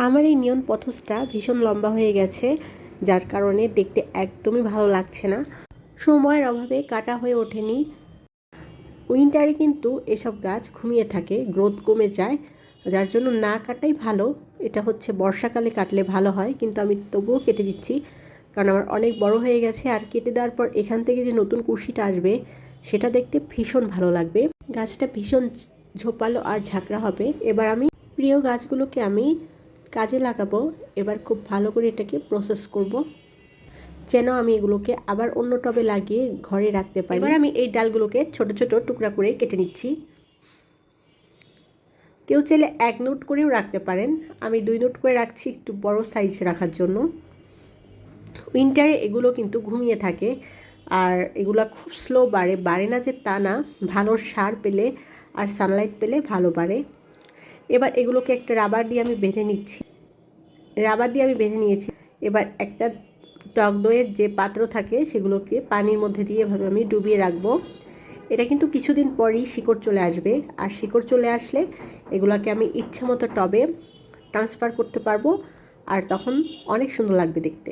আমার এই নিয়ন পথসটা ভীষণ লম্বা হয়ে গেছে, যার কারণে দেখতে একদমই ভালো লাগছে না। সময়ের অভাবে কাটা হয়ে ওঠেনি। উইন্টারে কিন্তু এসব গাছ ঘুমিয়ে থাকে, গ্রোথ কমে যায়, যার জন্য না কাটাই ভালো। এটা হচ্ছে বর্ষাকালে কাটলে ভালো হয়, কিন্তু আমি তবুও কেটে দিচ্ছি, কারণ আমার অনেক বড় হয়ে গেছে। আর কেটে দেওয়ার পর এখান থেকে যে নতুন কুশিটা আসবে সেটা দেখতে ভীষণ ভালো লাগবে। গাছটা ভীষণ ঝোপালো আর ঝাঁকড়া হবে। এবার আমি প্রিয় গাছগুলোকে আমি কাজে লাগাবো। এবার খুব ভালো করে এটাকে প্রসেস করব, যেন আমি এগুলোকে আবার অন্য টবে লাগিয়ে ঘরে রাখতে পারি। এবার আমি এই ডালগুলোকে ছোট ছোট টুকরা করে কেটে নিচ্ছি। কেউ চাইলে 1 নোট করেও রাখতে পারেন, আমি 2 নোট করে রাখছি একটু বড় সাইজ রাখার জন্য। উইন্টারে এগুলো কিন্তু ঘুমিয়ে থাকে, আর এগুলো খুব স্লো বাড়ে না যে তা না, ভালো সার পেলে আর সানলাইট পেলে ভালো বাড়ে। এবার এগুলোকে একটা রাবার দিয়ে আমি বেঁধে নিচ্ছি। এবার একটা টক দইয়ের যে পাত্র থাকে সেগুলোকে পানির মধ্যে দিয়ে এভাবে আমি ডুবিয়ে রাখবো। এটা কিন্তু কিছুদিন পরই শিকড় চলে আসবে, আর শিকড় চলে আসলে এগুলোকে আমি ইচ্ছা মতো টবে ট্রান্সফার করতে পারবো, আর তখন অনেক সুন্দর লাগবে দেখতে।